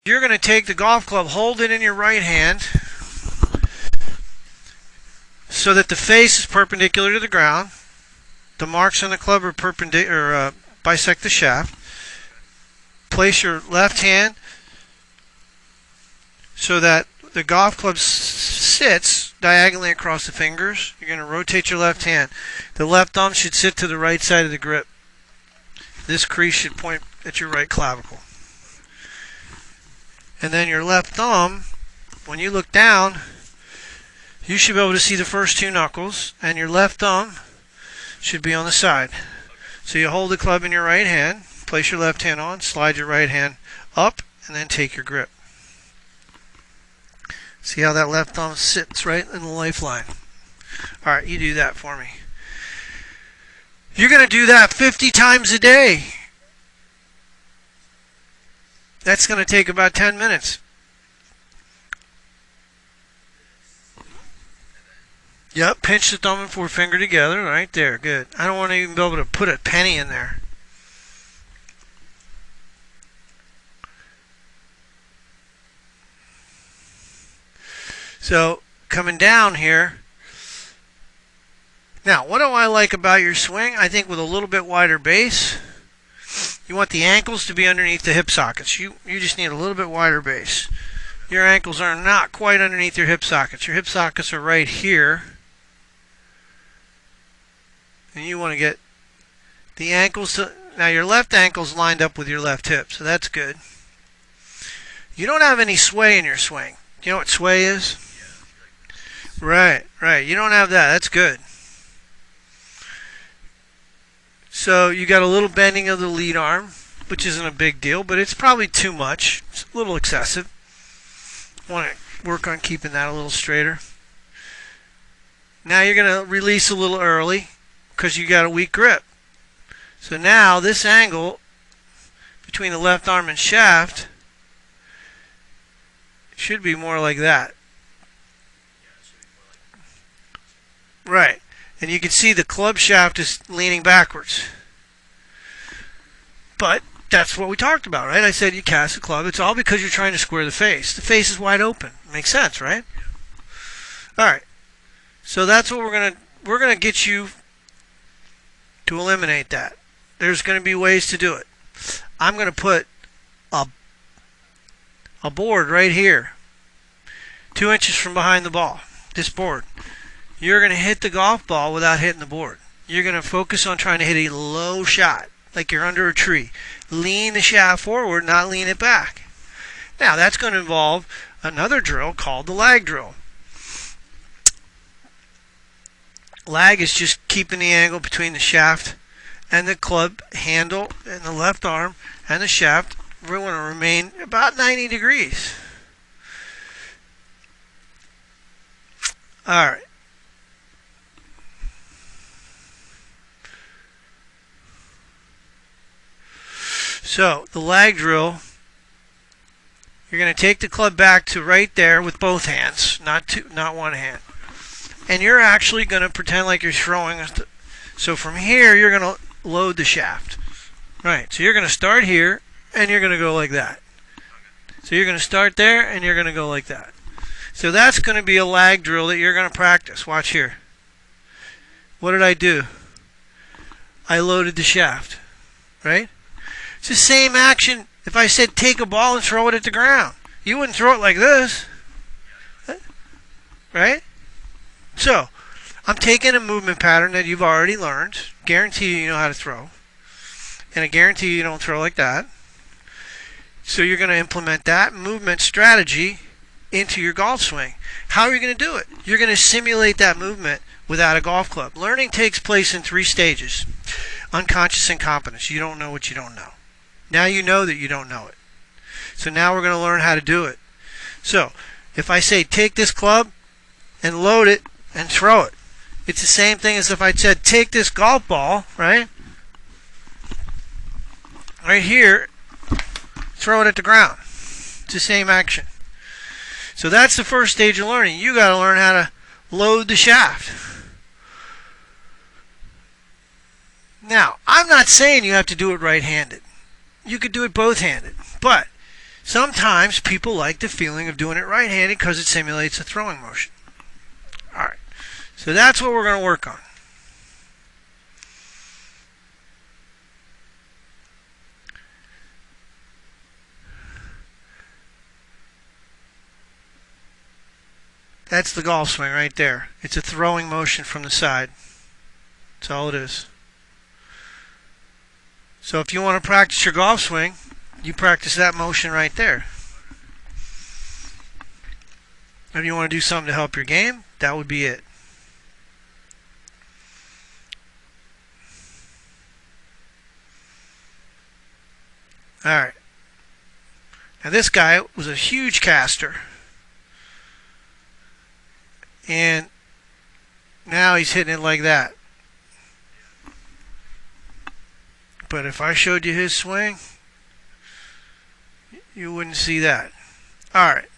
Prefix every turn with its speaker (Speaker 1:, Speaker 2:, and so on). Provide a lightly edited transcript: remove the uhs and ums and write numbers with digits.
Speaker 1: you're going to take the golf club, hold it in your right hand so that the face is perpendicular to the ground. The marks on the club are perpendicular, bisect the shaft. Place your left hand so that the golf club sits diagonally across the fingers. You're going to rotate your left hand. The left thumb should sit to the right side of the grip. This crease should point at your right clavicle. And then your left thumb, when you look down, you should be able to see the first two knuckles, and your left thumb should be on the side. So you hold the club in your right hand, place your left hand on, slide your right hand up, and then take your grip. See how that left thumb sits right in the lifeline. Alright, you do that for me. You're going to do that 50 times a day. That's going to take about 10 minutes. Yep, pinch the thumb and forefinger together. Right there, good. I don't want to even be able to put a penny in there. So, coming down here. Now, what do I like about your swing? I think with a little bit wider base, you want the ankles to be underneath the hip sockets. You just need a little bit wider base. Your ankles are not quite underneath your hip sockets. Your hip sockets are right here. And you want to get the ankles to... Now, your left ankle's lined up with your left hip, so that's good. You don't have any sway in your swing. Do you know what sway is? Right. You don't have that. That's good. So you got a little bending of the lead arm, which isn't a big deal, but it's probably too much. It's a little excessive. Want to work on keeping that a little straighter. Now you're going to release a little early because you got a weak grip. So now this angle between the left arm and shaft should be more like that. Right. And you can see the club shaft is leaning backwards. But that's what we talked about, right? I said you cast the club. It's all because you're trying to square the face. The face is wide open. Makes sense, right? All right. So that's what we're gonna get you to eliminate that. There's going to be ways to do it. I'm going to put a board right here, 2 inches from behind the ball. This board. You're going to hit the golf ball without hitting the board. You're going to focus on trying to hit a low shot, like you're under a tree. Lean the shaft forward, not lean it back. Now, that's going to involve another drill called the lag drill. Lag is just keeping the angle between the shaft and the club handle and the left arm and the shaft. We want to remain about 90 degrees. All right. So the lag drill, you're going to take the club back to right there with both hands, not one hand. And you're actually going to pretend like you're throwing. So from here, you're going to load the shaft. Right, so you're going to start here, and you're going to go like that. So you're going to start there, and you're going to go like that. So that's going to be a lag drill that you're going to practice. Watch here. What did I do? I loaded the shaft. Right? It's the same action if I said take a ball and throw it at the ground. You wouldn't throw it like this. Right? So, I'm taking a movement pattern that you've already learned. Guarantee you know how to throw. And I guarantee you don't throw like that. So you're going to implement that movement strategy into your golf swing. How are you going to do it? You're going to simulate that movement without a golf club. Learning takes place in 3 stages. Unconscious incompetence. You don't know what you don't know. Now you know that you don't know it. So now we're going to learn how to do it. So, if I say take this club and load it and throw it. It's the same thing as if I said take this golf ball, right? Right here, throw it at the ground. It's the same action. So that's the first stage of learning. You got to learn how to load the shaft. Now, I'm not saying you have to do it right-handed. You could do it both-handed. But Sometimes people like the feeling of doing it right-handed because it simulates a throwing motion. Alright, so that's what we're going to work on. That's the golf swing right there. It's a throwing motion from the side. That's all it is. So if you want to practice your golf swing, you practice that motion right there. If you want to do something to help your game, that would be it. Alright. Now this guy was a huge caster. And now he's hitting it like that. But if I showed you his swing, you wouldn't see that. Alright.